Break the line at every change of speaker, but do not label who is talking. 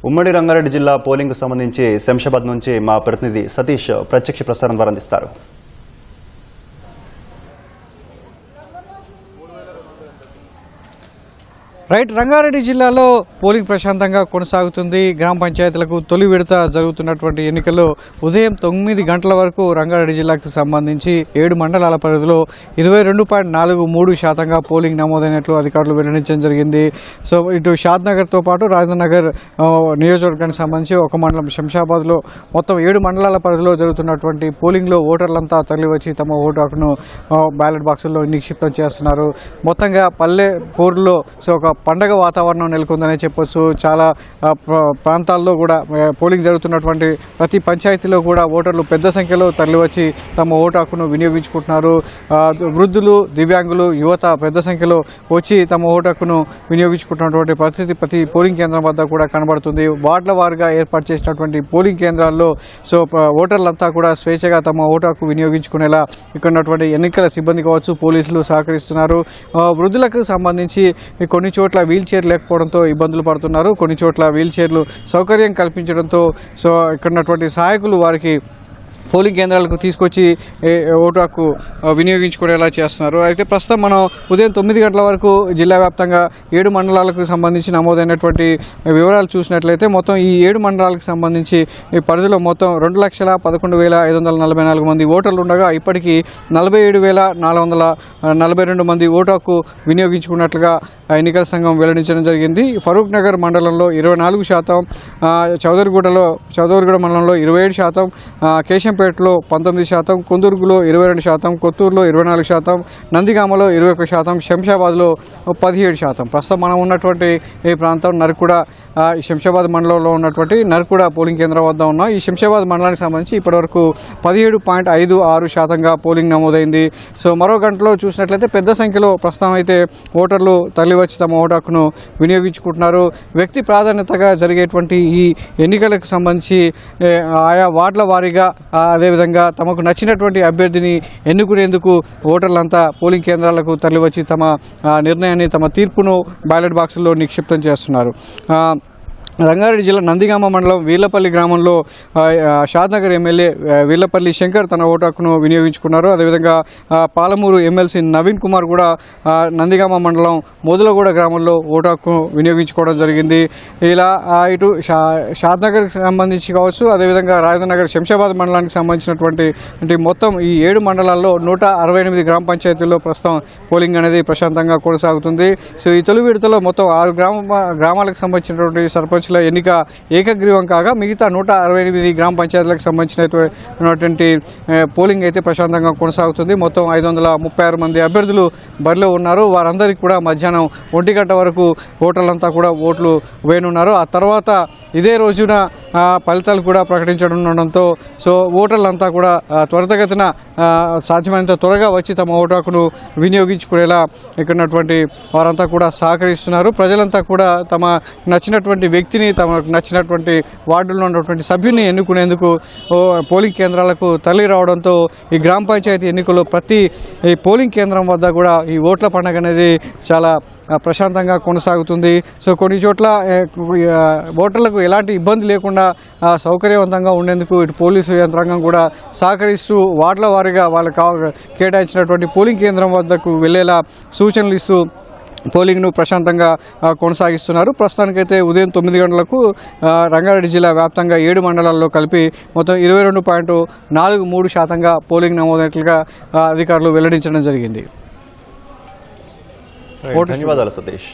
ఉమ్మడి రంగారెడ్డి జిల్లా పోలింగ్ కు సంబంధించి శంషాబాద్ నుంచి మా ప్రతినిధి సతీష్ ప్రత్యక్ష ప్రసారం ద్వారా అందిస్తారు.
రైట్, రంగారెడ్డి జిల్లాలో పోలింగ్ ప్రశాంతంగా కొనసాగుతుంది. గ్రామ పంచాయతీలకు తొలి విడత జరుగుతున్నటువంటి ఎన్నికల్లో ఉదయం 9 గంటల వరకు రంగారెడ్డి జిల్లాకు సంబంధించి 7 మండలాల పరిధిలో 22.43% పోలింగ్ నమోదైనట్లు అధికారులు వెల్లడించడం జరిగింది. సో ఇటు షాద్నగర్తో పాటు రాజేంద్రనగర్ నియోజకవర్గానికి సంబంధించి ఒక మండలం శంషాబాద్లో మొత్తం 7 మండలాల పరిధిలో జరుగుతున్నటువంటి పోలింగ్లో ఓటర్లంతా తరలివచ్చి తమ ఓటు హక్కును బ్యాలెట్ బాక్సుల్లో నిక్షిప్తం చేస్తున్నారు. మొత్తంగా పల్లె పోరులో ఒక పండగ వాతావరణం నెలకొందనే చెప్పొచ్చు. చాలా ప్రాంతాల్లో కూడా పోలింగ్ జరుగుతున్నటువంటి ప్రతి పంచాయతీలో కూడా ఓటర్లు పెద్ద సంఖ్యలో తరలివచ్చి తమ ఓటు హక్కును వినియోగించుకుంటున్నారు. వృద్ధులు, దివ్యాంగులు, యువత పెద్ద సంఖ్యలో వచ్చి తమ ఓటు హక్కును వినియోగించుకుంటున్నటువంటి పరిస్థితి ప్రతి పోలింగ్ కేంద్రం వద్ద కూడా కనబడుతుంది. వార్డుల వారీగా ఏర్పాటు చేసినటువంటి పోలింగ్ కేంద్రాల్లో సో ఓటర్లంతా కూడా స్వేచ్ఛగా తమ ఓటు హక్కు వినియోగించుకునేలా ఇక్కడ ఉన్నటువంటి ఎన్నికల సిబ్బంది కావచ్చు, పోలీసులు సహకరిస్తున్నారు. వృద్ధులకు సంబంధించి కొన్ని చోట్ల వీల్ చైర్ లేకపోవడంతో ఇబ్బందులు పడుతున్నారు. కొన్ని చోట్ల వీల్ చైర్లు సౌకర్యం కల్పించడంతో సో ఇక్కడ ఉన్నటువంటి సహాయకులు వారికి పోలింగ్ కేంద్రాలకు తీసుకొచ్చి ఓటు హక్కు వినియోగించుకునేలా చేస్తున్నారు. అయితే ప్రస్తుతం మనం ఉదయం 9 గంటల వరకు జిల్లా వ్యాప్తంగా 7 మండలాలకు సంబంధించి నమోదైనటువంటి వివరాలు చూసినట్లయితే మొత్తం ఈ 7 మండలాలకు సంబంధించి ఈ పరిధిలో మొత్తం 2,11,544 మంది ఓటర్లు ఉండగా ఇప్పటికీ 47,442 మంది ఓటు హక్కు వినియోగించుకున్నట్లుగా ఎన్నికల సంఘం వెల్లడించడం జరిగింది. ఫరూక్ నగర్ మండలంలో 24%, చౌదరిగూడ మండలంలో 27%, కేశంపేటలో 19%, కుందుర్గులో 22%, కొత్తూరులో 24%, నందిగామలో 21%, శంషాబాద్లో 17%. ప్రస్తుతం మనం ఉన్నటువంటి ఈ ప్రాంతం నర్కుడ, శంషాబాద్ మండలంలో ఉన్నటువంటి నర్కుడ పోలింగ్ కేంద్రం వద్ద ఉన్నాం. ఈ శంషాబాద్ మండలానికి సంబంధించి ఇప్పటివరకు 17.56% పోలింగ్ నమోదైంది. సో మరో గంటలో చూసినట్లయితే పెద్ద సంఖ్యలో ప్రస్తుతం అయితే ఓటర్లు తరలివచ్చి తమ ఓటు హక్కును వినియోగించుకుంటున్నారు. వ్యక్తి ప్రాధాన్యతగా జరిగేటువంటి ఈ ఎన్నికలకు సంబంధించి ఆయా వార్డుల వారీగా అదేవిధంగా తమకు నచ్చినటువంటి అభ్యర్థిని ఎన్నుకునేందుకు ఓటర్లంతా పోలింగ్ కేంద్రాలకు తరలివచ్చి తమ నిర్ణయాన్ని, తమ తీర్పును బ్యాలెట్ బాక్సుల్లో నిక్షిప్తం చేస్తున్నారు. రంగారెడ్డి జిల్లా నందిగామ మండలం వీర్లపల్లి గ్రామంలో షాద్నగర్ ఎమ్మెల్యే వీర్లపల్లి శంకర్ తన ఓటు హక్కును వినియోగించుకున్నారు. అదేవిధంగా పాలమూరు ఎమ్మెల్సీ నవీన్ కుమార్ కూడా నందిగామ మండలం మొదలగూడ గ్రామంలో ఓటు హక్కును వినియోగించుకోవడం జరిగింది. ఇలా ఇటు షాద్నగర్కి సంబంధించి కావచ్చు, అదేవిధంగా రాజేంద్రనగర్ శంషాబాద్ మండలానికి సంబంధించినటువంటి మొత్తం ఈ 7 మండలాల్లో 168 గ్రామ పంచాయతీల్లో ప్రస్తుతం పోలింగ్ అనేది ప్రశాంతంగా కొనసాగుతుంది. సో ఈ తొలి విడతలో మొత్తం 6 గ్రామాలకు సంబంధించినటువంటి సర్పంచ్ ఎన్నిక ఏకగ్రీవం కాగా మిగతా 168 గ్రామ పంచాయతీలకు సంబంధించినటువంటి పోలింగ్ అయితే ప్రశాంతంగా కొనసాగుతుంది. మొత్తం 536 మంది అభ్యర్థులు బరిలో ఉన్నారు. వారందరికీ కూడా మధ్యాహ్నం 1 గంట వరకు ఓటర్లంతా కూడా ఓట్లు వేయనున్నారు. ఆ తర్వాత ఇదే రోజున ఫలితాలు కూడా ప్రకటించనుండడంతో సో ఓటర్లంతా కూడా త్వరితగతిన సాధ్యమైనంత త్వరగా వచ్చి తమ ఓటు హక్కును వినియోగించుకునేలా ఇక్కడ వారంతా కూడా సహకరిస్తున్నారు. ప్రజలంతా కూడా తమ నచ్చినటువంటి వ్యక్తిని, తమకు నచ్చినటువంటి వార్డుల్లో ఉన్నటువంటి సభ్యుల్ని ఎన్నుకునేందుకు పోలింగ్ కేంద్రాలకు తరలి రావడంతో ఈ గ్రామ పంచాయతీ ఎన్నికల్లో ప్రతి పోలింగ్ కేంద్రం వద్ద కూడా ఈ ఓట్ల పండుగ అనేది చాలా ప్రశాంతంగా కొనసాగుతుంది. సో కొన్ని చోట్ల ఓటర్లకు ఎలాంటి ఇబ్బంది లేకుండా సౌకర్యవంతంగా ఉండేందుకు ఇటు పోలీసు యంత్రాంగం కూడా సహకరిస్తూ వార్డుల వారీగా వాళ్ళకు కేటాయించినటువంటి పోలింగ్ కేంద్రం వద్దకు వెళ్ళేలా సూచనలు ఇస్తూ పోలింగ్ను ప్రశాంతంగా కొనసాగిస్తున్నారు. ప్రస్తుతానికైతే ఉదయం 9 గంటలకు రంగారెడ్డి జిల్లా వ్యాప్తంగా 7 మండలాల్లో కలిపి మొత్తం 22.43% పోలింగ్ నమోదైనట్లుగా అధికారులు వెల్లడించడం జరిగింది.
ధన్యవాదాలు సతీష్.